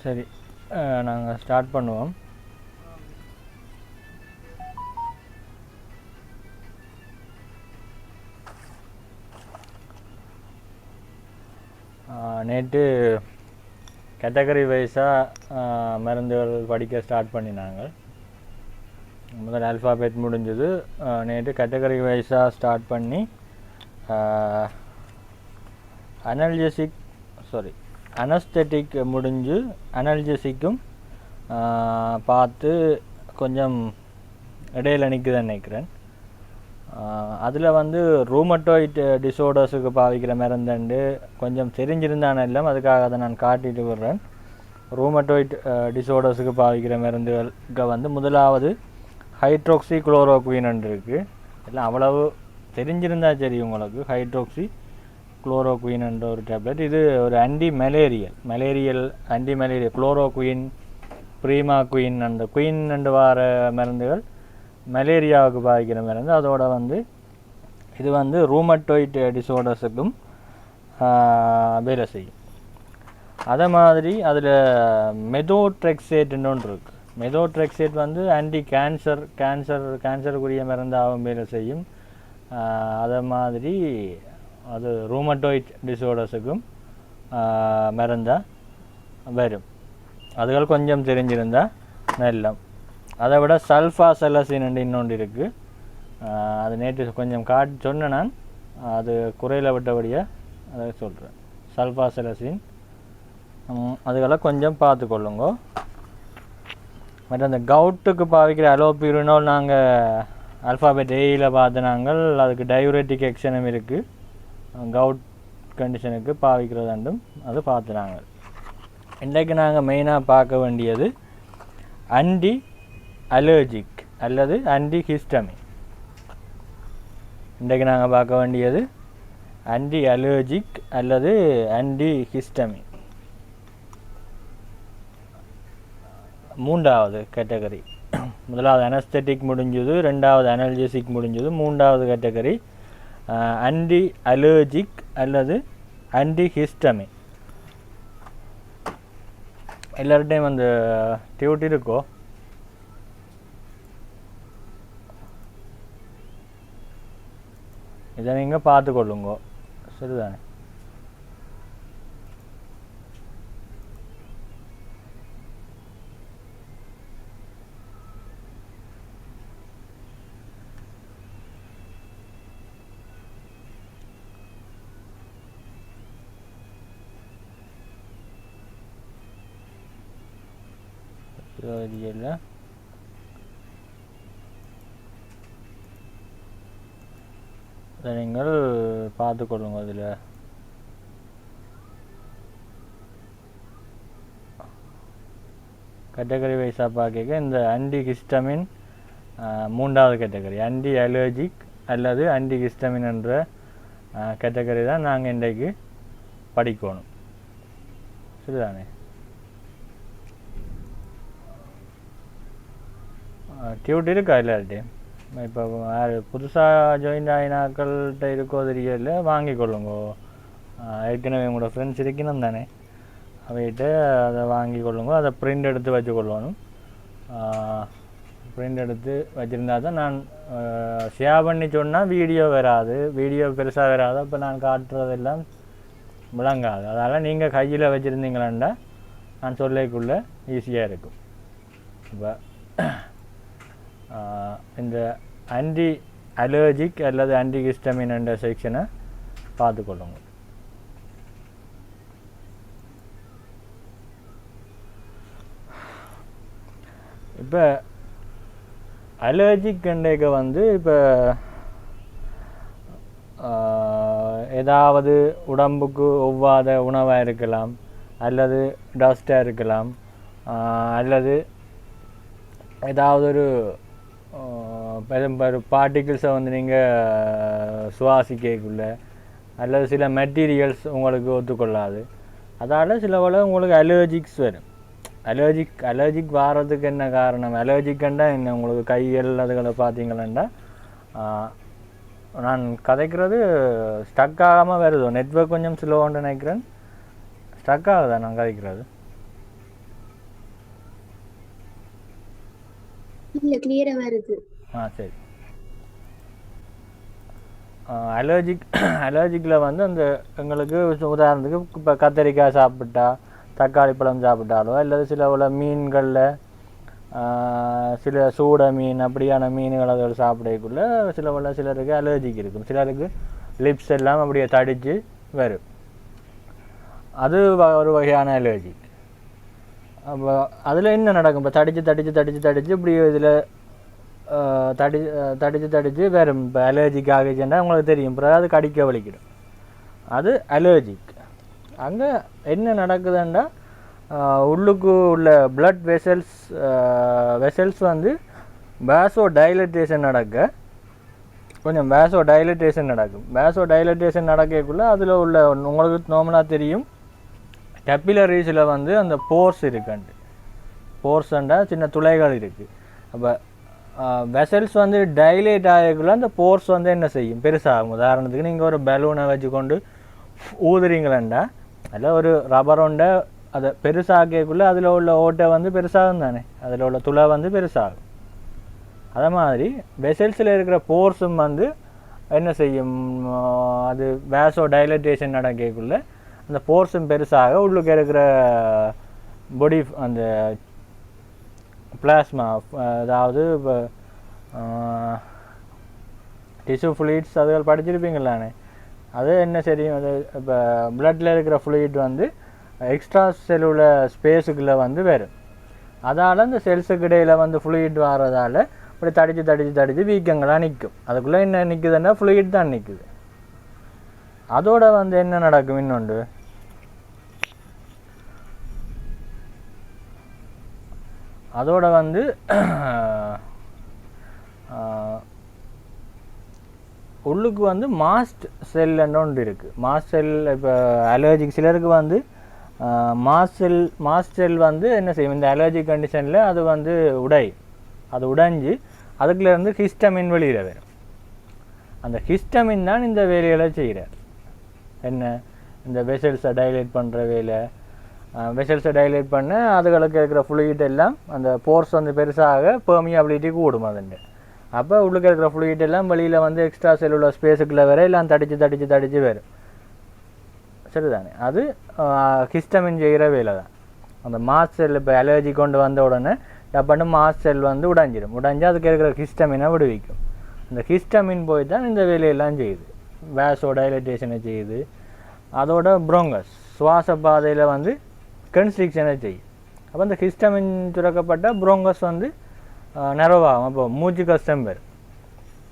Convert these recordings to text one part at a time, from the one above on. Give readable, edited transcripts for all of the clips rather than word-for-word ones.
சரி, நாங்கள் ஸ்டார்ட் பண்ணுவோம். நேற்று கேட்டகரி வைஸாக மருந்துகள் படிக்க ஸ்டார்ட் பண்ணினாங்க. முதல் ஆல்ஃபாபெட் முடிஞ்சது. நேற்று கேட்டகரி வைஸாக ஸ்டார்ட் பண்ணி அனஸ்தெட்டிக் முடிஞ்சு அனல்ஜெசிக்கும் பார்த்து கொஞ்சம் இடையில் நிற்குதுன்னு நினைக்கிறேன். அதில் வந்து ரூமட்டாய்ட் டிஸார்டர்ஸுக்கு பாவிக்கிற மருந்துண்டு கொஞ்சம் தெரிஞ்சிருந்தான எல்லாம், அதுக்காக அதை நான் காட்டிட்டு விடுறேன். ரூமட்டாய்ட் டிஸார்டர்ஸுக்கு பாவிக்கிற மருந்துகளுக்கு வந்து முதலாவது ஹைட்ரோக்சி குளோரோகுயின் இருக்குது. எல்லாம் அவ்வளவு தெரிஞ்சிருந்தால் சரி உங்களுக்கு. ஹைட்ரோக்சி குளோரோகுயின் என்ற ஒரு டேப்லெட். இது ஒரு மலேரியல் குளோரோகுயின், ப்ரீமாகுயின், அந்த குயின் ரெண்டு வார மருந்துகள் மலேரியாவுக்கு பாதிக்கிற மருந்து. அதோட வந்து இது வந்து ரூமட்டாய்ட் டிஸார்டர்ஸுக்கும் வேலை செய்யும். அதே மாதிரி அதில் மெதோட்ரெக்சேட்னு ஒன்று இருக்குது. மெதோட்ரெக்சேட் வந்து ஆன்டி கேன்சருக்குரிய மருந்தாகவும் வேலை செய்யும். அதே மாதிரி அது ரூமட்டாய்ட் டிஸார்டர்ஸுக்கும் மருந்தாக வரும். அதுகள் கொஞ்சம் தெரிஞ்சிருந்தால் நல்லம். அதை விட சல்ஃபாசலசின் இன்னொன்று இருக்குது. அது நேற்று கொஞ்சம் சொன்னேன் நான். அது குறையில் விட்டபடியாக அதை சொல்கிறேன். சல்ஃபாசலசின் அதுக்கெல்லாம் கொஞ்சம் பார்த்துக்கொள்ளுங்க. மற்ற அந்த கவுட்டுக்கு பாவிக்கிற அலோபியூரினால் நாங்கள் ஆல்ஃபாபெட் ஏயில் பார்த்து நாங்கள் அதுக்கு டயூரேட்டிக் எக்ஷனும் இருக்குது. கவுட் கண்டிஷனுக்கு பாவிக்கிறதாண்டும் அது பார்த்து நாங்கள். இன்றைக்கு நாங்கள் மெயினாக பார்க்க வேண்டியது ஆன்டி அலர்ஜிக் அல்லது ஆன்டி ஹிஸ்டமின். இன்றைக்கு நாங்கள் பார்க்க வேண்டியது ஆன்டி அலர்ஜிக் அல்லது ஆன்டி ஹிஸ்டமின். மூன்றாவது கேட்டகரி. முதலாவது அனஸ்தெட்டிக் முடிஞ்சது, ரெண்டாவது அனல்ஜெசிக் முடிஞ்சது, மூன்றாவது கேட்டகரி ஆன்டி அலர்ஜிக் அல்லது ஆன்டி ஹிஸ்டமின். எல்லார்ட்டையும் அந்த டியூட்டி இருக்கோ? இதை நீங்கள் பார்த்துக்கொள்ளுங்க, சரிதானே? இல்லை, அதை நீங்கள் பார்த்துக்கொள்ளுங்க. அதில் கேட்டகரி வைஸாக பார்க்க இந்த ஆன்டி ஹிஸ்டமின் மூன்றாவது கேட்டகரி. ஆன்டி அலர்ஜிக் அல்லது ஆன்டி ஹிஸ்டமின் என்ற கேட்டகரி தான் நாங்கள் இன்றைக்கு படிக்கணும், சரிதானே? டியூட்டி இருக்கா எல்லார்ட்டையும்? இப்போ புதுசாக ஜாயின் ஆகினாக்கள்கிட்ட இருக்கோ தெரியல, வாங்கிக்கொள்ளுங்க. ஏற்கனவே உங்களோட ஃப்ரெண்ட்ஸ் இருக்கணும் தானே, அவைகிட்ட அதை வாங்கி கொள்ளுங்க. அதை பிரிண்ட் எடுத்து வச்சுக்கொள்ளணும். பிரிண்ட் எடுத்து வச்சுருந்தா தான் நான் ஷேர் பண்ணி சொன்னால் வீடியோ பெருசாக வராது. அப்போ நான் காட்டுறதெல்லாம் விளங்காது. அதனால் நீங்கள் கையில் வச்சுருந்தீங்களாண்டா நான் சொல்லக்குள்ளே ஈஸியாக இருக்கும். இப்போ இந்த ஆன்டி அலர்ஜிக் அல்லது ஆன்டி ஹிஸ்டமின் என்ற செக்ஷனை பார்த்துக்கொள்ளுங்க. இப்போ அலர்ஜிக் கண்டைக்கு வந்து இப்போ ஏதாவது உடம்புக்கு ஒவ்வாத உணவாக இருக்கலாம், அல்லது டஸ்ட்டாக இருக்கலாம், அல்லது ஏதாவது ஒரு பார்ட்டிகிள்ஸை வந்து நீங்கள் சுவாசிக்கக்குள்ள, அல்லது சில மெட்டீரியல்ஸ் உங்களுக்கு ஒத்துக்கொள்ளாது. அதால் சில வேளை உங்களுக்கு அலர்ஜிக்ஸ் வரும். அலர்ஜிக் வாரத்துக்கு என்ன காரணம்? அலர்ஜிக்கண்டா என்ன? உங்களுக்கு கைகள் அதுகளை பார்த்தீங்களா, நான் கதைக்கிறது ஸ்டக் ஆகாமல் வருதோ? நெட்வொர்க் கொஞ்சம் ஸ்லோன்னு நினைக்கிறேன். ஸ்டக் ஆகுதா நான் கதைக்கிறது? இல்ல கிளியரா வருது. சரி. அலர்ஜிக்கில் வந்து அந்த எங்களுக்கு உதாரணத்துக்கு இப்போ கத்தரிக்காய் சாப்பிட்டா, தக்காளி பழம் சாப்பிட்டாலோ அல்லது சில உள்ள மீன்களில் சில சூட மீன் அப்படியான மீன்கள் அதில் சாப்பிடக்குள்ள சிலருக்கு அலர்ஜிக் இருக்கும். சிலருக்கு லிப்ஸ் எல்லாம் அப்படியே தடித்து வரும். அது ஒரு வகையான அலர்ஜி. அப்போ அதில் என்ன நடக்கும்? இப்போ தடித்து இப்படி இதில் தடித்து வரும். இப்போ அலர்ஜிக் ஆகிச்சுன்னா உங்களுக்கு தெரியும், பிறகு அது கடிக்க வலிக்கிடும். அது அலர்ஜிக். அங்கே என்ன நடக்குதுன்னா உள்ளுக்கு உள்ள பிளட் வெசல்ஸ் வந்து வேசோ டைலட்டேஷன் கொஞ்சம் வேசோ டைலட்டேஷன் நடக்கக்குள்ள அதில் உள்ள உங்களுக்கு நார்மலாக தெரியும் கேபிலரிஸில் வந்து அந்த போர்ஸ் இருக்குண்டு. போர்ஸ்ண்டா சின்ன துளைகள் இருக்குது. அப்போ வெசல்ஸ் வந்து டைலேட் ஆகக்குள்ள அந்த போர்ஸ் வந்து என்ன செய்யும்? பெருசாகும். உதாரணத்துக்கு நீங்கள் ஒரு பலூனை வச்சுக்கொண்டு ஊதுறீங்களா, அதில் ஒரு ரப்பர் ஒண்டை அதை பெருசாக்கக்குள்ளே அதில் உள்ள ஓட்டை வந்து பெருசாகும் தானே, அதில் உள்ள துளை வந்து பெருசாகும். அதே மாதிரி வெசல்ஸில் இருக்கிற போர்ஸும் வந்து என்ன செய்யும்? அது வேசோ டைலட்டேஷன் நடக்கக்குள்ளே அந்த போர்ஸும் பெருசாக உள்ளுக்கு இருக்கிற பொடி அந்த பிளாஸ்மா, அதாவது இப்போ டிஷ்யூ ஃப்ளூயிட்ஸ் அதுகள் படிச்சிருப்பீங்களானே, அது என்ன செய்யும்? அது இப்போ பிளட்டில் இருக்கிற ஃப்ளூயிட் வந்து எக்ஸ்ட்ரா செல்லுலர் ஸ்பேஸுக்குள்ளே வந்து வரும். அதால் அந்த செல்ஸுக்கு இடையில் வந்து ஃப்ளூயிட் வர்றதால இப்படி தடித்து வீக்கங்களாக நிற்கும். அதுக்குள்ளே என்ன நிற்குதுன்னா ஃப்ளூயிட் தான் நிற்குது. அதோட வந்து என்ன நடக்கும்? இன்னொன்று, அதோட வந்து உள்ளுக்கு வந்து மாஸ்ட் செல்லுன்னு ஒன்று இருக்குது. மாஸ்ட் செல் இப்போ அலர்ஜிக் சிலருக்கு வந்து மாஸ்ட் செல் வந்து என்ன செய்யும்? இந்த அலர்ஜிக் கண்டிஷனில் அது வந்து உடைஞ்சு அதுக்குள்ளேருந்து ஹிஸ்டமின் வெளியில் வரும். அந்த ஹிஸ்டமின் தான் இந்த வேலைகளை செய்கிறார். என்ன? இந்த வெசல்ஸை டைலேட் பண்ணுற வேலை. வெசல்ஸை டைலேட் பண்ண அதுகளுக்கு இருக்கிற ஃப்ளூயிட் எல்லாம் அந்த போர்ஸ் வந்து பெருசாக பெர்மியபிலிட்டி கூடும் அதுண்டு. அப்போ உள்ளுக்கு இருக்கிற ஃப்ளூயிட் எல்லாம் வெளியில் வந்து எக்ஸ்ட்ரா செல்லுலர் ஸ்பேஸுக்குள்ளே வர எல்லாம் தடித்து வரும். சரிதானே? அது ஹிஸ்டமின் செய்கிற வேலை தான். அந்த மாஸ்ட் செல் இப்போ அலர்ஜி கொண்டு வந்த உடனே டப்பாண்டு மாஸ்ட் செல் வந்து உடைஞ்சு அதுக்கு இருக்கிற ஹிஸ்டமினை விடுவிக்கும். அந்த ஹிஸ்டமின் போய் தான் இந்த வேலையெல்லாம் செய்யுது. வேசோ டைலட்டேஷனை செய்யுது. அதோட புரோங்கஸ் சுவாச பாதையில் வந்து கன்ஸ்ட்ரிக்ஷனை செய்யும். அப்போ இந்த ஹிஸ்டமின் சுரக்கப்பட்ட புரோங்கஸ் வந்து நரவாகும். அப்போ மூச்சு கஷ்டம் வரும்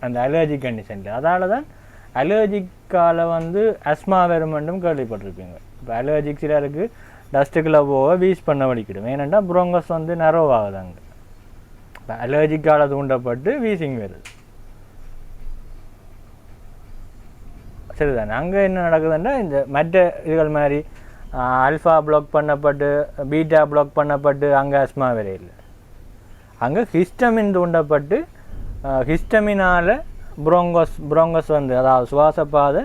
அந்த அலர்ஜிக் கண்டிஷனில். அதால் தான் அலர்ஜிக்கால் வந்து அஸ்மா வருமென்றும் கேள்விப்பட்டிருப்பீங்க. இப்போ அலர்ஜிக் சிலருக்கு டஸ்ட்டுக்குள்ளே போக வீஸ் பண்ண வலிக்கிடும். ஏனென்னா புரோங்கஸ் வந்து நரவாகுது அங்கே. இப்போ அலர்ஜிக்கால் தூண்டப்பட்டு வீசிங் வருது. சரிதானே? அங்கே என்ன நடக்குதுன்னா இந்த மற்ற இதுகள் மாதிரி அல்ஃபா பிளாக் பண்ணப்பட்டு பீட்டா பிளாக் பண்ணப்பட்டு அங்கே அஸ்மா வரையில். அங்கே ஹிஸ்டமின் தூண்டப்பட்டு ஹிஸ்டமினால் புரோங்கஸ் வந்து அதாவது சுவாசப்பாதை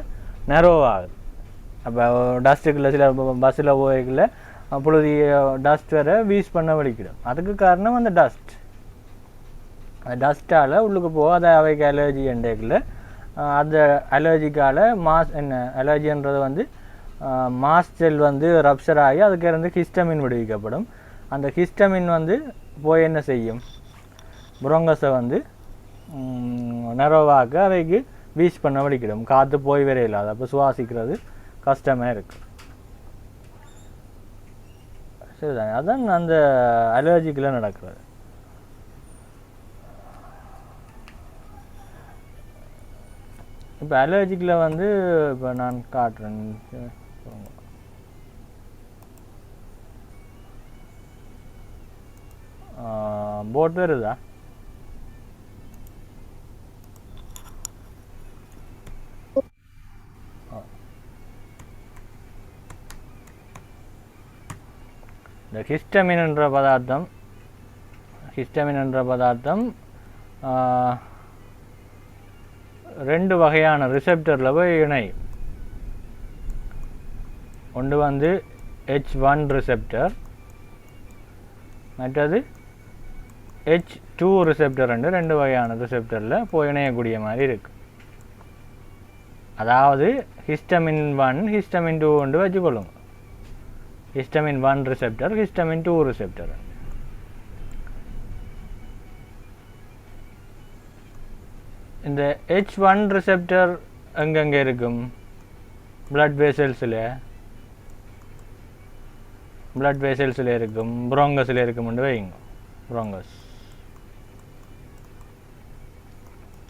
நரோவாகுது. அப்போ டஸ்ட்டுக்குள்ளே சில பஸ்ஸில் போய்க்குள்ள புழுதி டஸ்ட் வர வீஸ் பண்ண வலிக்கிடும். அதுக்கு காரணம் அந்த டஸ்ட்டால் உள்ளுக்கு போக அதை அவைக்கு அலர்ஜி எண்டேக்கில் அந்த அலர்ஜிக்கால் அலர்ஜின்றது வந்து மாஸ்ட் செல் வந்து ரப்சர் ஆகி அதுக்கு இருந்து ஹிஸ்டமின் விடுவிக்கப்படும். அந்த ஹிஸ்டமின் வந்து போய் என்ன செய்யும்? புரோங்கஸை வந்து நரோவாக்க அவைக்கு வீஸ் பண்ண வலிக்கிடும். காற்று போய் வர இல்லாது. அப்போ சுவாசிக்கிறது கஷ்டமாக இருக்குது. சரிதானே? அதான் அந்த அலர்ஜிக்கில் நடக்கிறது. இப்போ அலர்ஜிக்கில் வந்து இப்போ நான் காட்டுறேன். போட் வருதா? இந்த ஹிஸ்டமின் என்ற பதார்த்தம் ரெண்டு வகையான ரிசெப்டரில் போய் இணையும். ஒன்று வந்து H1 ரிசெப்டர், மற்றது H2 ரிசெப்டர் ரெண்டு வகையான ரிசெப்டரில் போய் இணையக்கூடிய மாதிரி இருக்குது. அதாவது ஹிஸ்டமின் 1 ஹிஸ்டமின் 2 கொண்டு வச்சுக்கொள்ளுங்க. Histamine 1 receptor histamine 2 receptor. இந்த H1 ரிசெப்டர் எங்கெங்கே இருக்கும்? பிளட் வெசல்ஸில் இருக்கும், ப்ரோங்கஸில் இருக்கும்னு வைங்க. ப்ரோங்கஸ்.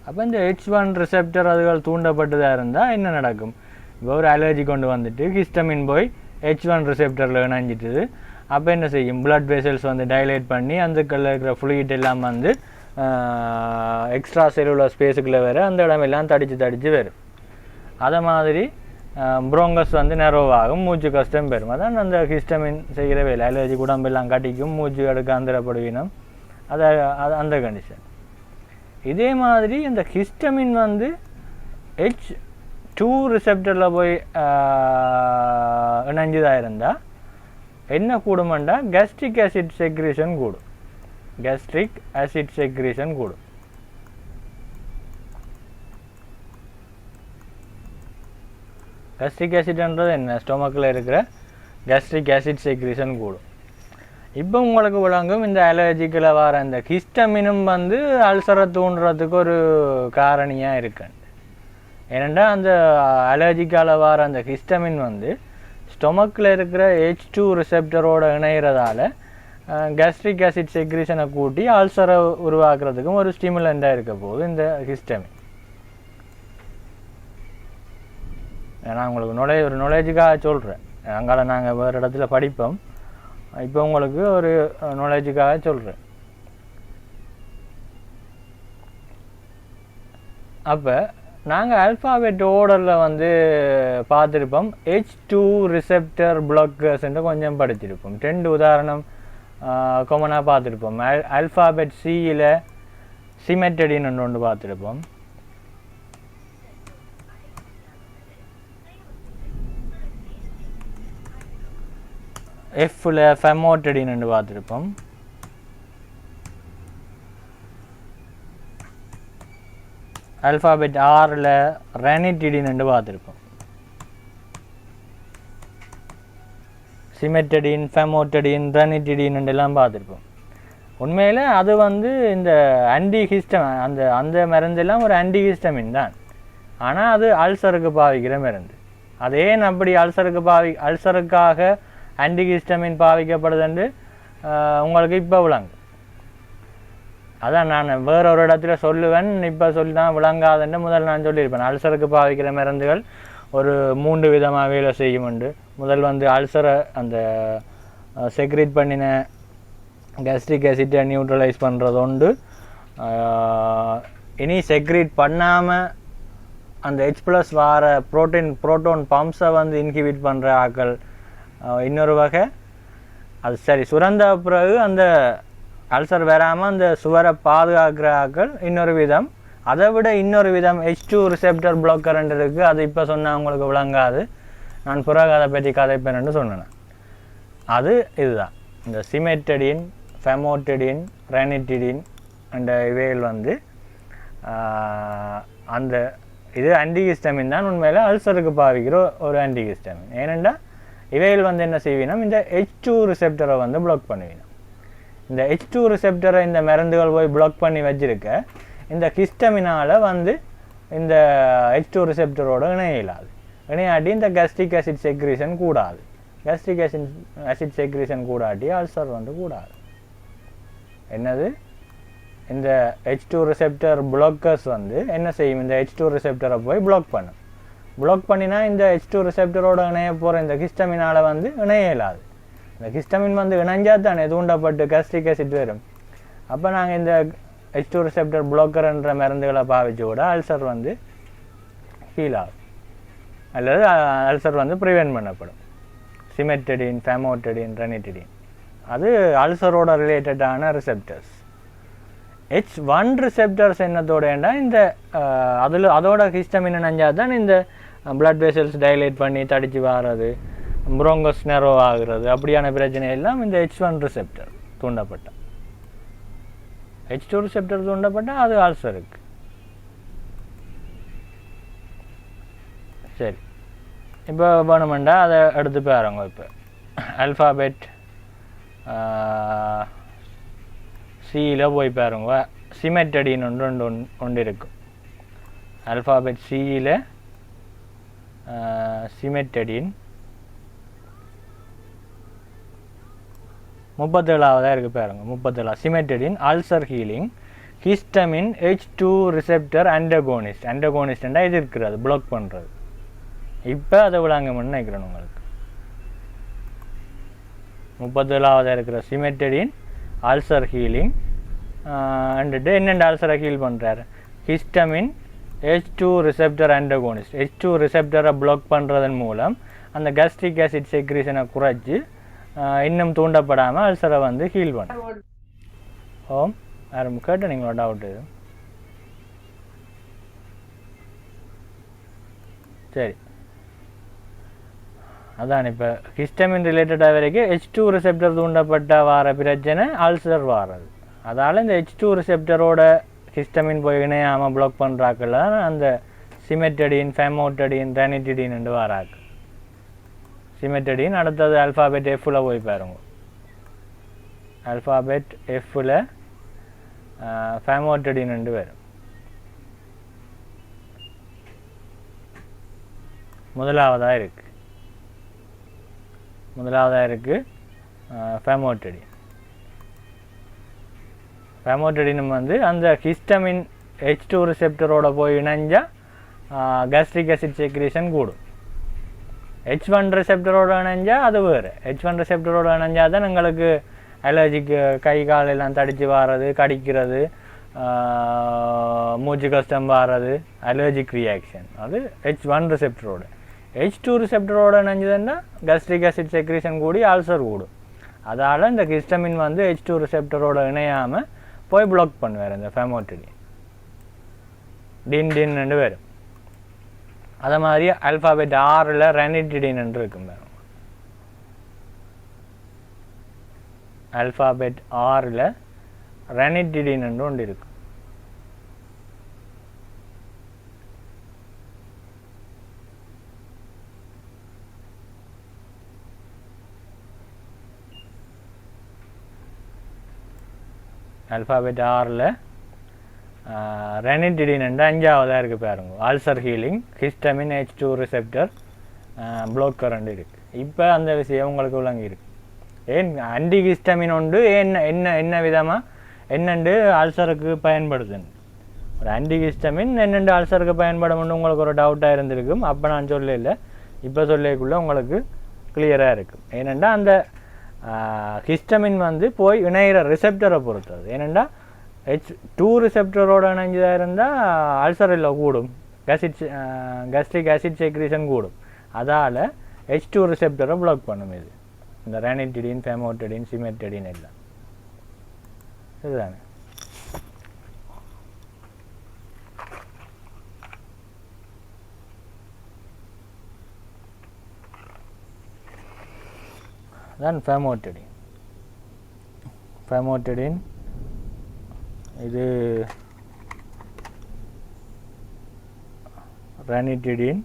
அப்போ இந்த H1 ரிசெப்டர் அதுகள் தூண்டப்பட்டதாக இருந்தால் என்ன நடக்கும்? இப்போ ஒரு அலர்ஜி கொண்டு வந்துட்டு ஹிஸ்டமின் போய் H1 ரிசெப்டரில் இணைஞ்சிட்டுது. அப்போ என்ன செய்யும்? பிளட் வெசல்ஸ் வந்து டைலேட் பண்ணி அதுக்குள்ள இருக்கிற ஃப்ளூயிட் எல்லாம் வந்து எக்ஸ்ட்ரா செல்லுலர் ஸ்பேஸுக்குள்ளே வேறு அந்த இடமெல்லாம் தடித்து வரும். அதை மாதிரி ப்ரோங்கஸ் வந்து நெரோவாகும், மூச்சு கஷ்டம் பெறும். அதான் அந்த ஹிஸ்டமின் செய்கிற வேலை. அலர்ஜி உடம்பெல்லாம் கட்டிக்கும், மூச்சு எடுக்க அந்தரப்படுவினம். அந்த கண்டிஷன். இதே மாதிரி இந்த ஹிஸ்டமின் வந்து H2 ரிசெப்டரில் போய் இணைஞ்சதாக இருந்தால் என்ன கூடுமெண்டா கேஸ்ட்ரிக் ஆசிட் செக்ரீஷன் கூடும். கேஸ்ட்ரிக் ஆசிட் செக்ரீஷன் கூடும். கேஸ்ட்ரிக் ஆசிட்ன்றது என்ன? ஸ்டொமக்கில் இருக்கிற கேஸ்ட்ரிக் ஆசிட் செக்ரீஷன் கூடும். இப்போ உங்களுக்கு விளங்கும் இந்த அலர்ஜிக்கில் வர இந்த ஹிஸ்டமினும் வந்து அல்சரை தூண்டுறதுக்கு ஒரு காரணியாக இருக்கு. ஏனெண்டா அந்த அலர்ஜிக்கால் வர அந்த ஹிஸ்டமின் வந்து ஸ்டொமக்கில் இருக்கிற H2 ரிசெப்டரோட இணைகிறதால கேஸ்ட்ரிக் ஆசிட் செக்ரீஷனை கூட்டி அல்சரை உருவாக்குறதுக்கும் ஒரு ஸ்டிமுலண்டாக இருக்க போகுது இந்த ஹிஸ்டமின். நான் உங்களுக்கு ஒரு நாலேஜுக்காக சொல்கிறேன். அங்கால நாங்கள் வேறு இடத்துல படிப்போம். இப்போ உங்களுக்கு ஒரு நாலேஜுக்காக சொல்கிறேன். அப்போ நாங்கள் ஆல்ஃபாபெட் ஆர்டரில் வந்து பார்த்துருப்போம். H2 ரிசெப்டர் பிளாக்கர்ஸ்ன்ட்டு கொஞ்சம் படிச்சிருப்போம். 2 உதாரணம் காமனாக பார்த்துருப்போம். ஆல்ஃபாபெட் சியில் சிமெட்டடின்னு ஒன்று பார்த்துருப்போம். எஃப்ல ஃபெமோட்டடின்னு பார்த்துருப்போம். ஆல்ஃபாபெட் ஆரில் ரெனிட்டிடின்னு பார்த்துருப்போம். சிமெட்டடின், ஃபெமோட்டடின், ரெனிட்டிடின்னு எல்லாம் பார்த்துருப்போம். உண்மையில் அது வந்து இந்த அந்த மருந்தெல்லாம் ஒரு ஆன்டிஹிஸ்டமின் தான். ஆனால் அது அல்சருக்கு பாவிக்கிற மருந்து. அதே அப்படி அல்சருக்காக ஆன்டிஹிஸ்டமின் பாவிக்கப்படுதுன்னு உங்களுக்கு இப்போ விளங்கு. அதான் நான் வேறொரு இடத்துல சொல்லுவேன். இப்போ சொல்லி தான் விளங்காதுன்னு முதல் நான் சொல்லியிருப்பேன். அல்சருக்கு பாவிக்கிற மருந்துகள் ஒரு 3 விதமாக வேலை செய்யுமுண்டு. முதல் வந்து அல்சரை அந்த செக்ரீட் பண்ணின கேஸ்ட்ரிக் ஆசிட்டை நியூட்ரலைஸ் பண்ணுறது உண்டு. இனி செக்ரீட் பண்ணாமல் அந்த H+ வார புரோட்டோன் பம்ப்ஸை வந்து இன்ஹிபிட் பண்ணுற ஆக்கள் இன்னொரு வகை. அது சரி சுரந்த பிறகு அந்த அல்சர் வராமல் அந்த சுவரை பாதுகாக்கிற ஆக்கள் இன்னொரு விதம். அதை விட இன்னொரு விதம் H2 ரிசெப்டர் பிளாக்கர் இருக்குது. அது இப்போ சொன்னால் உங்களுக்கு விளங்காது. நான் பிறகு அதை பற்றி கதைப்பேன்னு சொன்னேன். அது இதுதான். இந்த சிமெட்டடின், ஃபெமோட்டடின், ரெனிட்டிடின் அந்த இவைகள் வந்து அந்த இது ஆன்டிஹிஸ்டமின் தான். உண்மையில் அல்சருக்கு பாவிக்கிற ஒரு ஆன்டிஹிஸ்டமின். ஏனெண்டா இவைகள் வந்து என்ன செய்வினோம்? இந்த H2 ரிசெப்டரை வந்து பிளாக் பண்ணுவினோம். இந்த H2 ரிசெப்டரை இந்த மருந்துகள் போய் பிளாக் பண்ணி வச்சிருக்க இந்த ஹிஸ்டமினால் வந்து இந்த H2 ரிசெப்டரோட இணையிலாது. இணையாட்டி இந்த கேஸ்ட்ரிக் ஆசிட் செக்ரீஷன் கூடாது. கேஸ்ட்ரிக் ஆசிட் செக்ரீஷன் கூடாட்டி அல்சர் வந்து கூடாது. என்னது? இந்த H2 ரிசெப்டர் பிளாக்கர்ஸ் வந்து என்ன செய்யும்? இந்த H2 ரிசெப்டரை போய் பிளாக் பண்ணும். பிளாக் பண்ணினா இந்த H2 ரிசெப்டரோட இணைய போகிற இந்த ஹிஸ்டமினால் வந்து இணைய இயலாது. இந்த ஹிஸ்டமின் வந்து இணைஞ்சா தானே தூண்டப்பட்டு கேஸ்ட்ரிக் ஆசிட் வரும். அப்போ நாங்கள் இந்த H2 ரிசெப்டர் பிளாக்கர்ன்ற மருந்துகளை பாவிச்சு கூட அல்சர் வந்து ஹீல் ஆகும் அல்லது அல்சர் வந்து ப்ரிவென்ட் பண்ணப்படும். சிமெட்டடின், ஃபெமோட்டடின், ரெனிட்டிடின் அது அல்சரோட ரிலேட்டடான ரிசெப்டர்ஸ். H1 ரிசெப்டர்ஸ் என்னத்தோடனா இந்த அதோட ஹிஸ்டமின் இணைஞ்சால் தான் இந்த பிளட் வெசல்ஸ் டைலேட் பண்ணி தடிச்சு வாரது, ப்ரோங்கஸ் நெரோ ஆகிறது, அப்படியான பிரச்சனை எல்லாம் இந்த H1 ரிசெப்டர் தூண்டப்பட்ட. H2 ரிசெப்டர் தூண்டப்பட்டால் அது அல்சருக்கு. சரி, இப்போ வேணுமெண்டா அதை எடுத்து பாருங்க. இப்போ ஆல்ஃபாபெட் சியில் போய் பாருங்க, சிமெட்டடின்னு ஒன்று இருக்கும். ஆல்ஃபாபெட் சியில் சிமெட்டடின் 37ஆவதாக இருக்குது பாருங்க. 37 cimetidine ulcer healing histamine H2 receptor antagonist. அண்டகோனிஸ்ட்னா இது இருக்கிறது பிளாக் பண்ணுறது. இப்போ அதை விளாங்கன்னு நினைக்கிறேன் உங்களுக்கு. 37ஆவதாக இருக்கிற சிமெட்டடின் அல்சர் ஹீலிங் அண்டுட்டு என்னென்ன அல்சரை ஹீல் பண்ணுறாரு? Histamine H2 receptor antagonist. H2 ரிசெப்டரை பிளாக் பண்ணுறதன் மூலம் அந்த கேஸ்ட்ரிக் ஆசிட் செக்ரீஷனை குறைச்சி இன்னும் தூண்டப்படாமல் அல்சரை வந்து ஹீல் பண்ண. ஓம் யாரும் கேட்டு நீங்களோட டவுட்டு? சரி, அதான் இப்போ ஹிஸ்டமின் ரிலேட்டடாக வரைக்கும் H2 ரிசெப்டர் தூண்டப்பட்ட வார பிரச்சனை அல்சர் வாரது. அதால் இந்த H2 ரிசெப்டரோட ஹிஸ்டமின் போய் இணையாமல் பிளாக் பண்ணுறாக்கள் அந்த சிமெட்டடின், ஃபேமோட்டடின், ரேனிட்டிடின் என்று வாராக்கு. சிமெட்டடின் அடுத்தது ஆல்ஃபாபெட் எஃப்பில் போய் பாருங்க. ஆல்ஃபாபெட் எஃப்பில் ஃபேமோட்டடின் என்று வரும். முதலாவதாக இருக்குது ஃபேமோட்டடின். ஃபேமோட்டடினும் வந்து அந்த ஹிஸ்டமின் H2 ரிசெப்டரோட போய் இணைஞ்சால் கேஸ்ட்ரிக் ஆசிட் செக்ரீஷன் கூடும். H1 ரிசெப்டரோட இணைஞ்சால் அது வேறு. H1 ரிசெப்டரோட இணைஞ்சால் தான் எங்களுக்கு அலர்ஜிக்கு கை கால் எல்லாம் தடித்து வாரது, கடிக்கிறது, மூச்சு கஷ்டம் வாரது, அலர்ஜிக் ரியாக்ஷன் அது H1 ரிசெப்டரோட. H2 ரிசெப்டரோட இணைஞ்சதுன்னா கேஸ்ட்ரிக் ஆசிட் செக்ரீஷன் கூடி அல்சர் கூடும். அதால் இந்த ஹிஸ்டமின் வந்து H2 ரிசெப்டரோட இணையாமல் போய் பிளாக் பண்ணுவார் இந்த ஃபேமோட்டடின். டின்னு வரும். அதே மாதிரி ஆல்ஃபாபெட் 6ல் ரேனிட்டிடின் என்று இருக்கும் பாருங்க. ஆல்ஃபாபெட் 6ல் ரேனிட்டிடின் என்று ஒன்று இருக்கும். ஆல்ஃபாபெட் 6ல் ரேனிட்டிடின் என்று 5ஆவதாக இருக்குது பாருங்க. Ulcer healing histamine H2 receptor blogger என்று இருக்குது. இப்போ அந்த விஷயம் உங்களுக்கு விளங்கி இருக்கு. ஏன் ஆன்டி ஹிஸ்டமின் ஒன்று என்ன விதமாக என்னென்று அல்சருக்கு பயன்படுதுன்னு. ஒரு ஆன்டி ஹிஸ்டமின் என்னென்று அல்சருக்கு பயன்படும்னு உங்களுக்கு ஒரு டவுட்டாக இருந்திருக்கும். அப்போ நான் சொல்லல, இப்போ சொல்லக்குள்ளே உங்களுக்கு கிளியராக இருக்கும். ஏனெண்டா அந்த ஹிஸ்டமின் வந்து போய் இணைகிற ரிசெப்டரை பொறுத்தது. ஏனெண்டா H2 ரிசெப்டரோட இணைஞ்சதாக இருந்தால் அல்சர் இல்லை கூடும், கேஸ்ட்ரிக் ஆசிட் செக்ரீஷன் கூடும். அதால் H2 ரிசெப்டரை பிளாக் பண்ணும் இது இந்த ரேனிட்டிடின், ஃபேமோட்டடின், சிமெட்டடின் எல்லாம். இதுதானே. தான் ஃபேமோட்டடின் இது ரேனிட்டிடின்,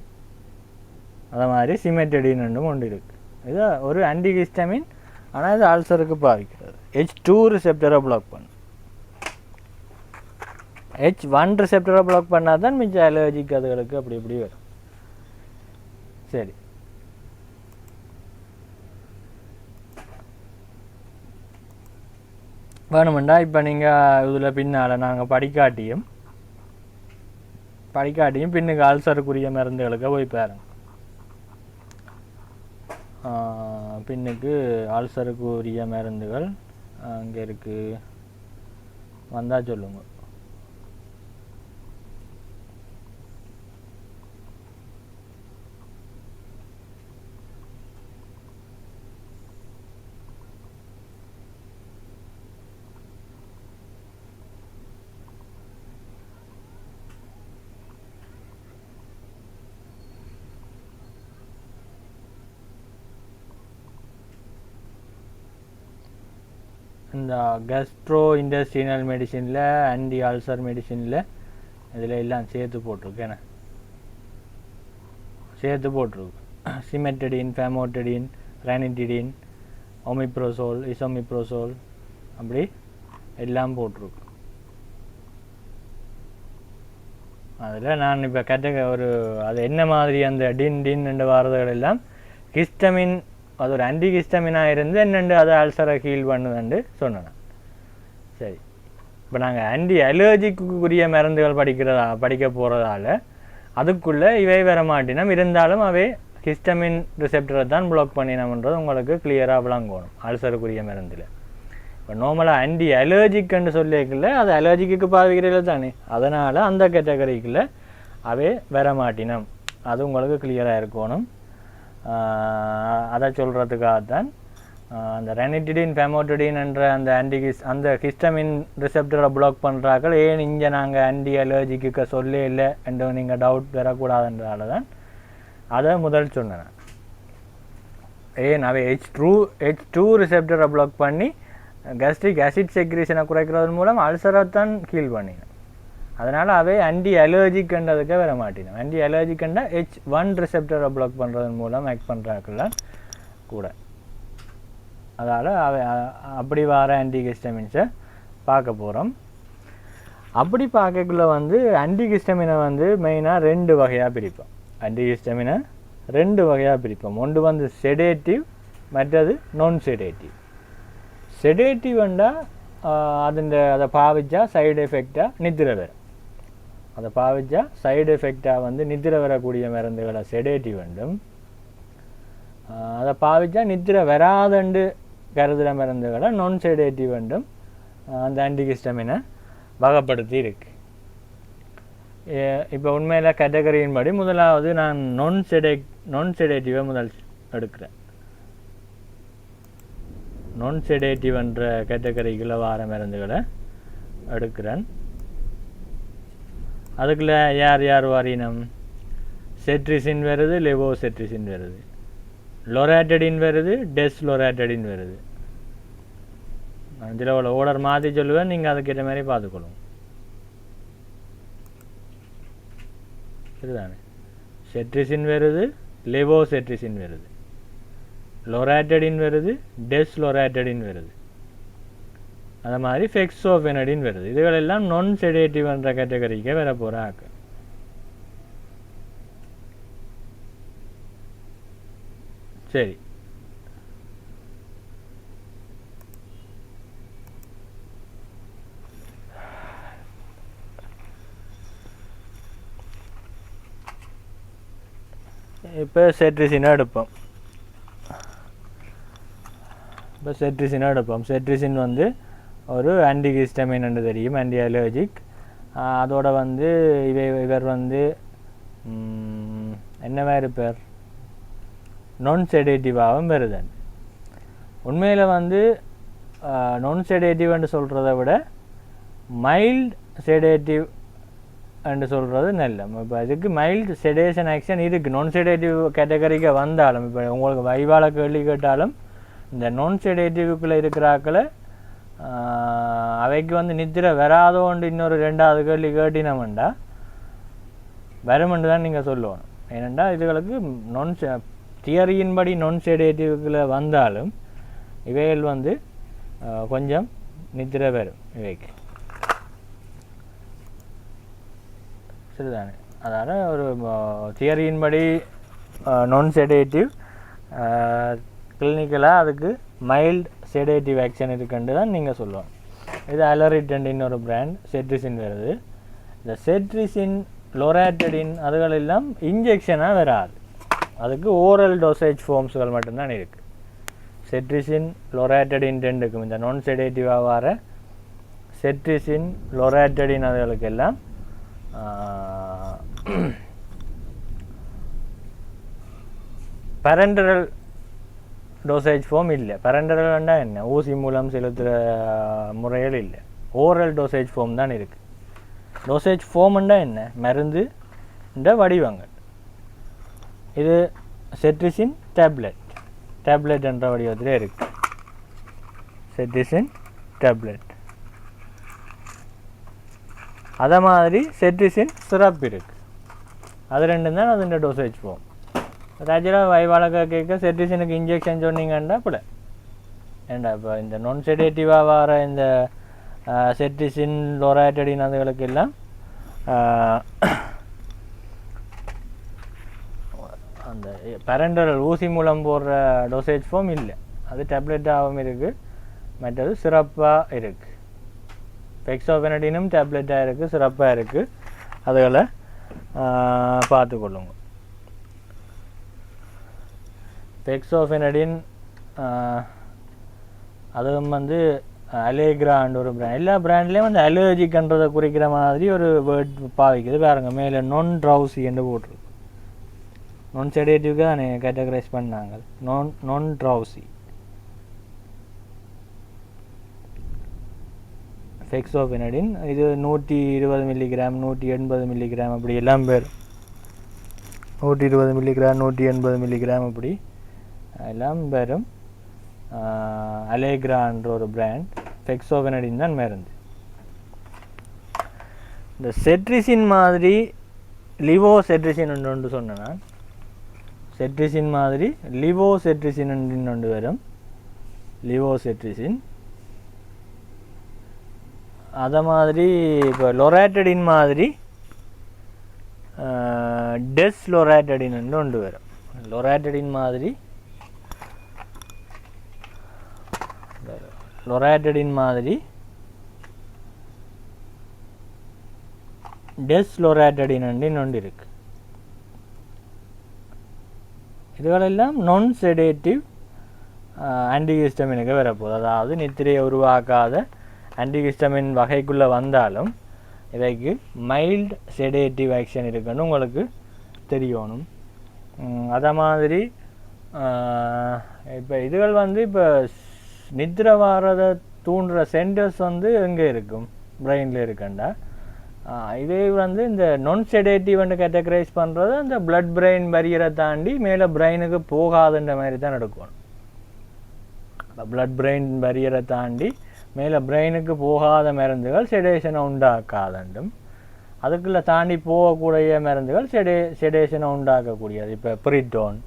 அதே மாதிரி சிமெட்டடின் ரெண்டும் ஒன்று இருக்குது. இது ஒரு ஆன்டிஹிஸ்டமின், ஆனால் இது அல்சருக்கு பாதிக்கிறது. H2 ரிசெப்டரை பிளாக் பண்ணும். H1 ரிசெப்டரை பிளாக் பண்ணால் தான் மிச்சம் அலர்ஜிக் அதுகளுக்கு அப்படி இப்படி வரும். சரி, வேணுமெண்டா இப்போ நீங்கள் இதில் பின்னால் நாங்கள் படிக்காட்டியும் பின்னுக்கு அல்சருக்குரிய மருந்துகளுக்கு போய் பாருங்க. பின்னுக்கு அல்சருக்குரிய மருந்துகள் அங்கே இருக்குது, வந்தால் சொல்லுங்க. இந்த கஸ்ட்ரோ இண்டஸ்ட்ரியல் மெடிசினில் ஆன்டி அல்சர் மெடிசினில் இதில் எல்லாம் சேர்த்து போட்டிருக்கு சேர்த்து போட்டிருக்கு. சிமெட்டடின், ஃபேமோட்டடின், ரானிட்டிடின், ஒமிப்ரோசோல், இசோமிப்ரோசோல் அப்படி எல்லாம் போட்டிருக்கு. அதில் நான் இப்போ ஒரு அது என்ன மாதிரி அந்த டின் என்ற வாரதுகள் எல்லாம் ஹிஸ்டமின், அது ஒரு ஆன்டி ஹிஸ்டமினாக இருந்து என்னென்று அதை அல்சரை ஹீல் பண்ணுதுன்னு சொன்னேன். சரி, இப்போ நாங்கள் ஆன்டி அலர்ஜிக்குரிய மருந்துகள் படிக்க போகிறதால அதுக்குள்ளே இவை வர மாட்டினோம். இருந்தாலும் அவை ஹிஸ்டமின் ரிசெப்டரை தான் பிளாக் பண்ணினோம்ன்றது உங்களுக்கு கிளியராக விளங்கணும் அல்சருக்குரிய மருந்தில். இப்போ நார்மலாக ஆன்டி அலர்ஜிக்குன்னு சொல்லிக்கல அது அலர்ஜிக்கு பாவிக்கிறீங்கள தானே, அதனால் அந்த கேட்டகரிக்குள்ளே அவை வர மாட்டினோம். அது உங்களுக்கு கிளியராக இருக்கணும். அதை சொல்கிறதுக்காகத்தான் அந்த ரானிட்டிடின், ஃபேமோட்டடின் என்ற அந்த அந்த ஹிஸ்டமின் ரிசெப்டரை பிளாக் பண்ணுறாக்கள் ஏன் இங்கே நாங்கள் ஆன்டி அலர்ஜிக்கு சொல்லே இல்லை என்று நீங்கள் டவுட் வரக்கூடாதுன்றதால தான் அதை முதல் சொன்னேன். ஏன் அவை H2 ரிசெப்டரை பிளாக் பண்ணி கேஸ்ட்ரிக் ஆசிட் செக்ரீஷனை குறைக்கிறதன் மூலம் அல்சரை தான் ஹீல் பண்ணினோம். அதனால் அவை ஆன்டி அலர்ஜிக்ன்றதுக்கே வர மாட்டினோம். ஆன்டி அலர்ஜிக்கண்டா H1 ரிசெப்டரை பிளாக் பண்ணுறதன் மூலம் ஆக்ட் பண்ணுறாக்கெல்லாம் கூட. அதால் அப்படி வர ஆன்டிஹிஸ்டமின்ஸை பார்க்க போகிறோம். அப்படி பார்க்கக்குள்ள ஆன்டிஹிஸ்டமினை மெயினாக 2 வகையாக பிரிப்போம். ஆன்டிஹிஸ்டமினை 2 வகையாக பிரிப்போம். ஒன்று செடேட்டிவ், மற்றது நான் செடேட்டிவ். செடேட்டிவ்ண்டா அதை பாவிச்சா சைடு எஃபெக்டாக நித்திரை வரும். அதை பாவிச்சா சைடு எஃபெக்டாக நித்திரை வரக்கூடிய மருந்துகளை செடேட்டிவ் வேண்டும். அதை பாவிச்சா நித்திரை வராதண்டு கருதுகிற மருந்துகளை நான் செடேட்டிவ் வேண்டும். அந்த ஆன்டிஹிஸ்டமினை வகைப்படுத்தி இருக்கு. இப்போ உண்மையில் கேட்டகரியின் படி முதலாவது நான் நான் செடேட்டிவை முதல் எடுக்கிறேன். நான் செடேட்டிவ் என்ற கேட்டகரிக்குள்ள வார மருந்துகளை எடுக்கிறேன். அதுக்குள்ள யார் வாரினம்? செட்ரிசின் வருது, லெவோசெட்ரிசின் வருது, லொராட்டடின் வருது, டெஸ்லொராட்டடின் வருது. இதில் அவ்வளோ ஓர்டர் மாற்றி சொல்லுவேன், நீங்கள் அதுக்கேற்ற மாதிரி பார்த்துக்கொள்ளுங்க. சரிதானே? செட்ரிசின் வருது, லெவோசெட்ரிசின் வருது, லொராட்டடின் வருது, டெஸ்லொராட்டடின் வருது, அது மாதிரி ஃபெக்ஸோஃபெனடின் வருது. இதுகளெல்லாம் நான் செடேட்டிவ் என்ற கேட்டகரிக்கே வர போகிற ஆக்கு. சரி, இப்போ செட்ரிசினை எடுப்போம். செட்ரிசின் ஒரு ஆன்டிஹிஸ்டமின் என்று தெரியும், ஆன்டி அலர்ஜிக். அதோட இவர் என்ன மாதிரி பேர் நான் செடேட்டிவாகவும் வருதன். உண்மையில் நான் செடேட்டிவ்னு சொல்கிறத விட மைல்டு செடேட்டிவ் என்று சொல்கிறது நல்ல. இப்போ இதுக்கு மைல்டு செடேஷன் ஆக்ஷன் இருக்குது. நான் செடேட்டிவ் கேட்டகரிக்கு வந்தாலும், இப்போ உங்களுக்கு வைவால கேள்வி கேட்டாலும் இந்த நான் செடேட்டிவுக்குள்ளே இருக்கிறாக்களை அவைக்கு நித்திரை வராதோண்டு இன்னொரு 2வது கேள்வி கேட்டினோம்டா வருமென்று தான் நீங்கள் சொல்லணும். ஏனெண்டா இதுகளுக்கு தியரியின்படி நான் செடேட்டிவுக்குள்ளே வந்தாலும் இவைகள் கொஞ்சம் நித்திரை வரும் இவைக்கு. சரிதானே? அதால் ஒரு தியரியின்படி நான் செடேட்டிவ் கிளினிக்கலாக அதுக்கு மைல்டு செடேட்டிவ் ஆக்ஷன் இருக்குன்னு தான் நீங்கள் சொல்லுவோம். இது அலரிட்டண்ட் இன்னொரு பிராண்ட் செட்ரிசின் வருது. இந்த செட்ரிசின், லொராட்டடின் அதுகளெல்லாம் இன்ஜெக்ஷனாக வராது. அதுக்கு ஓரல் டோசேஜ் ஃபார்ம்ஸுகள் மட்டும்தான் இருக்குது. செட்ரிசின், லொராட்டடின் 2க்கும் இந்த நான் செடேட்டிவாக வர செட்ரிசின், லொராட்டடின் அதுகளுக்கெல்லாம் பரண்டரல் டோசேஜ் ஃபார்ம் இல்லை. பரண்டரல்னா என்ன? ஊசி மூலம் செலுத்துகிற முறைகள் இல்லை. ஓரல் டோசேஜ் ஃபார்ம் தான் இருக்குது. டோசேஜ் ஃபார்ம்னா என்ன? மருந்து இந்த வடிவங்கள். இது செட்ரிசின் டேப்லெட் என்ற வடிவத்தில் இருக்குது. செட்ரிசின் டேப்லெட். அதே மாதிரி செட்ரிசின் சிரப் இருக்குது. அது ரெண்டும் தான் அதுன்ற டோசேஜ் ஃபார்ம். ஆக்சுவலாக வயவாளக்க கேட்க செட்ரிசினுக்கு இன்ஜெக்ஷன் சொன்னீங்கன்னா பிள்ளை ஏண்டா இப்போ இந்த நான் செடேட்டிவாக வர இந்த செட்ரிசின் லொராட்டடின் அதுகளுக்கு எல்லாம் அந்த பேரண்டல் ஊசி மூலம் போடுற டோசேஜ் ஃபார்ம் இல்லை. அது டேப்லெட்டாகவும் இருக்குது, மற்றது சிறப்பாக இருக்குது. ஃபெக்ஸோஃபெனடினும் டேப்லெட்டாக இருக்குது, சிறப்பாக இருக்குது. அதுகளை பார்த்துக்கொள்ளுங்க. ஃபெக்ஸோஃபெனடின் அதுவும் வந்து அலேக்ரான்ற ஒரு பிராண்ட். எல்லா பிராண்ட்லேயும் வந்து அலர்ஜிக்ன்றதை குறிக்கிற மாதிரி ஒரு வேர்ட் பாவிக்குது பாருங்க. மேலே நான் ட்ரௌசி என்று போட்டிருக்கு. நான் செடேட்டிவ்க்கு தானே கேட்டகரைஸ் பண்ணாங்க. நான் ட்ரௌசி. ஃபெக்ஸோஃபெனடின் இது 120 மில்லிகிராம் 180 மில்லிகிராம் அப்படி எல்லாம் பேர். 120 மில்லிகிராம் 180 மில்லிகிராம் அப்படி எல்லாம் பேரும். அலேக்ரான்ற ஒரு பிராண்ட். ஃபெக்ஸோஃபெனடின் தான் மருந்து. இந்த செட்ரிசின் மாதிரி லிவோ செட்ரிசின் ஒன்று சொன்னேன்னா, செட்ரிசின் மாதிரி லிவோ செட்ரிசின் ஒன்று வரும். லிவோ செட்ரிசின் அதை மாதிரி இப்போ லொராட்டடின் மாதிரி டெஸ் லொராட்டடின் ஒன்று வரும். லொராட்டடின் மாதிரி லொராட்டடின் மாதிரி டெஸ் லொராட்டடின் ஒன்று இருக்குது. இதுகளெல்லாம் நான் செடேட்டிவ் ஆன்டிஹிஸ்டமினுக்கு வரப்போகுது. அதாவது நித்திரையை உருவாக்காத ஆன்டிஹிஸ்டமின் வகைக்குள்ளே வந்தாலும் இவைக்கு மைல்டு செடேட்டிவ் ஆக்ஷன் இருக்குன்னு உங்களுக்கு தெரியணும். அதே மாதிரி இப்போ இதுகள் வந்து இப்போ நித்திரை வாரதை தூண்டுற சென்டர்ஸ் வந்து எங்கே இருக்கும்? பிரெயினில் இருக்குண்டா. இதே வந்து இந்த நான் செடேட்டிவ்னு கேட்டகரைஸ் பண்ணுறது அந்த பிளட் பிரெயின் பேரியரை தாண்டி மேலே பிரெயினுக்கு போகாதுன்ற மாதிரி தான் நடக்கணும். பிளட் பிரெயின் பேரியரை தாண்டி மேலே பிரெயினுக்கு போகாத மருந்துகள் செடேஷனை உண்டாக்காதண்டும், அதுக்குள்ளே தாண்டி போகக்கூடிய மருந்துகள் செடேஷனை உண்டாக்கக்கூடியது. இப்போ பிரிட்டோன்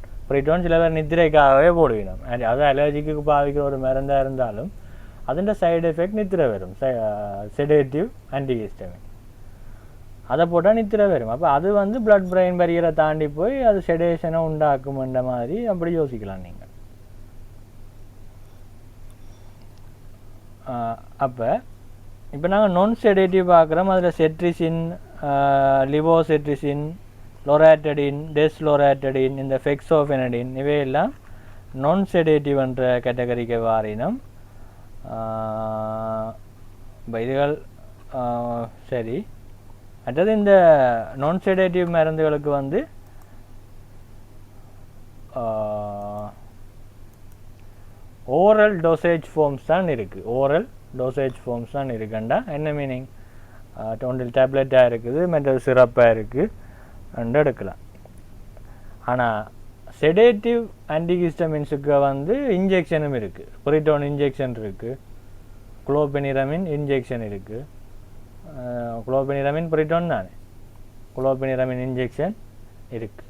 சில பேர் நித்திரைக்காகவே போடுவினோம். அது அலர்ஜிக்கு பாவிக்கிற ஒரு மருந்தாக இருந்தாலும் அதுன்ற சைடு எஃபெக்ட் நித்திரை வரும். செடேட்டிவ் ஆன்டிஹிஸ்டமின் அதை போட்டால் நித்திரை வரும். அப்போ அது வந்து பிளட் பிரெயின் பேரியரை தாண்டி போய் அது செடேஷனை உண்டாக்கும்ன்ற மாதிரி அப்படி யோசிக்கலாம் நீங்கள். அப்போ இப்போ நாங்கள் நான் செடேட்டிவ் பார்க்குறோம். அதில் செட்ரிசின், லிவோசெட்ரிசின், லொராட்டடின், டெஸ் லொராட்டடின், இந்த ஃபெக்ஸோஃபெனடின் இவையெல்லாம் நான் செடேட்டிவ்ன்ற கேட்டகரிக்கு வாரினம். இப்போ இதுகள் சரி. அடுத்தது இந்த நான் செடேட்டிவ் மருந்துகளுக்கு வந்து ஓரல் டோசேஜ் ஃபார்ம்ஸ் தான் இருக்குது. ஓரல் டோசேஜ் ஃபார்ம்ஸ் தான் இருக்குண்டா என்ன மீனிங்? ஒன்றில் டேப்லெட்டாக இருக்குது, மற்றது சிறப்பாக இருக்குது எடுக்கலாம். ஆனால் செடேட்டிவ் ஆன்டிஹிஸ்டமின்ஸுக்கு வந்து இன்ஜெக்ஷனும் இருக்குது. பிரிட்டோன் இன்ஜெக்ஷன் இருக்குது, குளோபெனிரமின் இன்ஜெக்ஷன் இருக்குது. குளோபெனிரமின் பிரிட்டோன் தானே, குளோபெனிரமின் இன்ஜெக்ஷன் இருக்குது.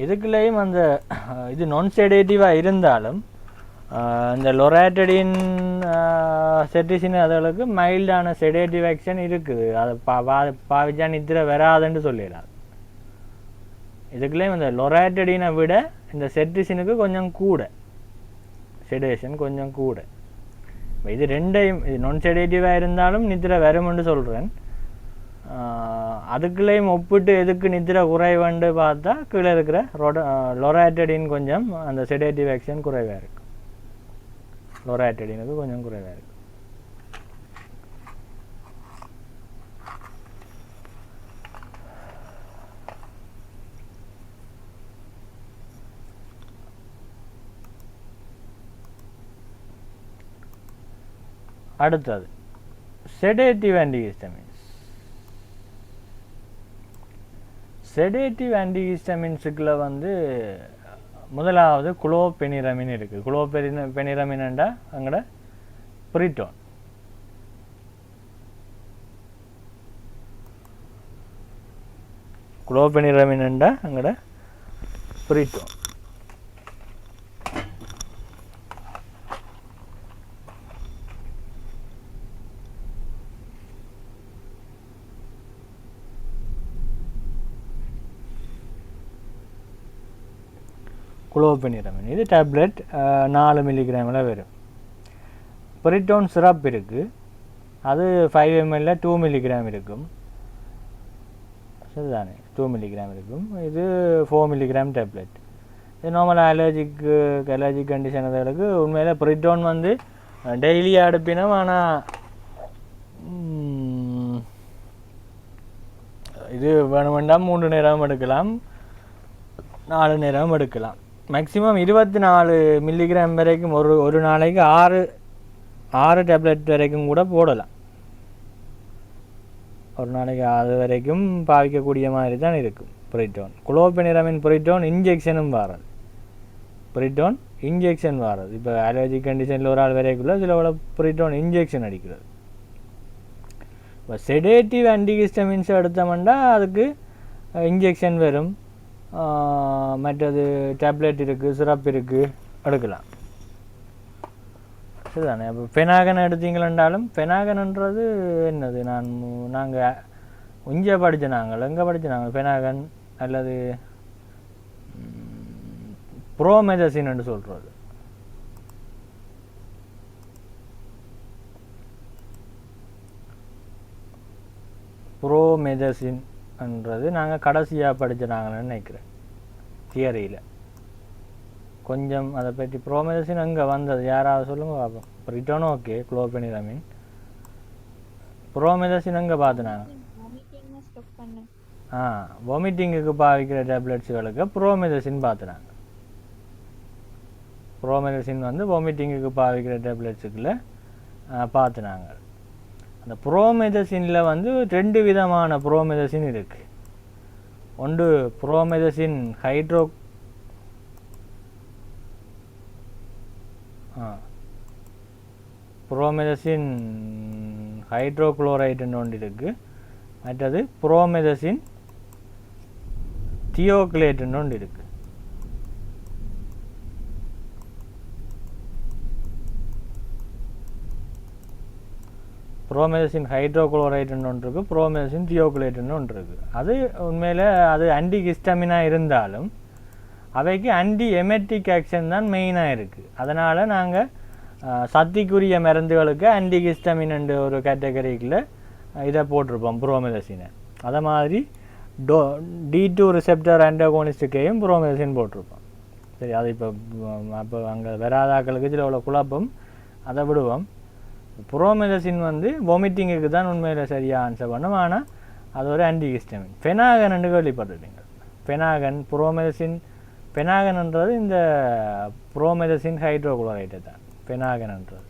இதுக்குள்ளேயும் அந்த இது நான் செடேட்டிவாக இருந்தாலும் இந்த லொராட்டடின் செட்ரிசின் அதுகளுக்கு மைல்டான செடேட்டிவ் ஆக்ஷன் இருக்குது. அதை பாவிச்சா நித்திரை வராதுன்னு சொல்லிடலாம். இதுக்குள்ளேயும் இந்த லொராட்டடினை விட இந்த செட்ரிசினுக்கு கொஞ்சம் கூட செடேஷன் கொஞ்சம் கூட. இது ரெண்டையும் இது நான் செடேட்டிவாக இருந்தாலும் நித்திரை வரும்னு சொல்கிறேன். அதுக்குள்ளேயும் ஒப்பிட்டு எதுக்கு நித்திரை குறைவுண்டு பார்த்தா கீழே இருக்கிற லொராட்டடின் கொஞ்சம் அந்த செடேட்டிவ் ஆக்ஷன் குறைவாக இருக்குது. லொராட்டடினுக்கு கொஞ்சம் குறைவாக இருக்குது. அடுத்தது செடேட்டிவ் ஆன்டிஹிஸ்டமின்ஸ். செடேட்டிவ் ஆன்டிஹிஸ்டமின்ஸுக்குள்ள வந்து முதலாவது குளோபெனிரமின் இருக்குது. குளோபெனிரமின்டா அங்கட பிரிட்டோன். குளோபெனிரமின்டா அங்கட பிரிட்டோன். குளோபெனிரமின் இது டேப்லெட் 4 மில்லிகிராமில் வரும். பிரிட்டோன் சிரப் இருக்குது, அது 5 ml 2 மில்லிகிராம் இருக்கும். சரிதானே, 2 மில்லிகிராம் இருக்கும். இது 4 மில்லிகிராம் டேப்லெட். இது நார்மல் அலர்ஜிக் கண்டிஷன் அதுகளுக்கு உண்மையில் பிரிட்டோன் வந்து டெய்லி எடுப்பினோம். ஆனால் இது வேணுமெண்டா 3 நேரம் எடுக்கலாம், 4 நேரம் எடுக்கலாம். மேக்ஸிமம் 24 மில்லிகிராம் வரைக்கும் ஒரு நாளைக்கு 6 டேப்லெட் வரைக்கும் கூட போடலாம். ஒரு நாளைக்கு 6 வரைக்கும் பாவிக்கக்கூடிய மாதிரி தான் இருக்கும் பிரிட்டோன். குளோபெனிரமின் பிரிட்டோன் இன்ஜெக்ஷனும் வாரது. பிரிட்டோன் இன்ஜெக்ஷன் வாரது. இப்போ அலர்ஜி கண்டிஷனில் ஒரு ஆள் வரைக்குள்ள சில பிரிட்டோன் இன்ஜெக்ஷன் அடிக்கிறது. இப்போ செடேட்டிவ் ஆன்டிஹிஸ்டமின்ஸ் எடுத்தோம்னா அதுக்கு இன்ஜெக்ஷன் வரும், மற்றது டேப்லெட் இருக்குது, சிரப் இருக்குது, எடுக்கலாம். சரிதானே. அப்போ பெனாகன் எடுத்தீங்களென்றாலும் பெனாகன்ன்றது என்னது, நாங்கள் இங்கே படித்த எங்கே படித்த பெனாகன் அல்லது ப்ரோமெதசின் என்று சொல்கிறது. ப்ரோமெதசின் என்றது நாங்கள் கடைசியாக படித்தனாங்கன்னு நினைக்கிறேன் தியரியில். கொஞ்சம் அதை பற்றி ப்ரோமெதசின் அங்கே வந்தது யாராவது சொல்லுங்க பார்ப்போம். பிரிட்டோனும் ஓகே, குளோபெனிரமின். ப்ரோமெதசின் அங்கே பார்த்துனாங்க. வாமிட்டிங்குக்கு பாவிக்கிற டேப்லெட்ஸுகளுக்கு ப்ரோமெதசின் பார்த்துனாங்க. ப்ரோமெதசின் வந்து வாமிட்டிங்குக்கு பாவிக்கிற டேப்லெட்ஸுக்குள்ள பார்த்துனாங்க. அந்த ப்ரோமெதசினில் வந்து 2 விதமான ப்ரோமெதசின் இருக்குது. ஒன்று ப்ரோமெதசின் ப்ரோமெதசின் ஹைட்ரோக்ளோரைடுன்னு ஒன்று இருக்குது. மற்றது ப்ரோமெதசின் தியோக்லேட்டுன்னு ஒன்று இருக்குது. ப்ரோமெதசின் ஹைட்ரோக்ளோரைடுன்னு ஒன்று இருக்குது, ப்ரோமெதசின் தியோக்லேட்டுன்னு ஒன்று இருக்குது. அது உண்மையில் அது ஆன்டிஹிஸ்டமினாக இருந்தாலும் அவைக்கு ஆன்டி எமெட்டிக் ஆக்ஷன் தான் மெயினாக இருக்குது. அதனால் நாங்கள் சத்திக்குரிய மருந்துகளுக்கு ஆன்டிஹிஸ்டமின் என்ற ஒரு கேட்டகரிக்குள்ள இதை போட்டிருப்போம் ப்ரோமெதசினை. அதை மாதிரி D2 ரிசெப்டர் ஆன்டகோனிஸ்டுக்கையும் ப்ரோமெதசின் போட்டிருப்போம். சரி, அது அப்போ அங்கே வராதாக்களுக்கு சில உள்ள குழப்பம், அதை விடுவோம். ப்ரோமெதசின் வந்து வாமிட்டிங்குக்கு தான் உண்மையில் சரியாக ஆன்சர் பண்ணும். ஆனால் அது ஒரு ஆன்டிஹிஸ்டமின். பெனாகன் கேள்விப்பட்டிருப்பீங்க. பெனாகன் பெனாகன்ன்றது இந்த ப்ரோமெதசின் ஹைட்ரோக்ளோரைடு தான் பெனாகன்ன்றது.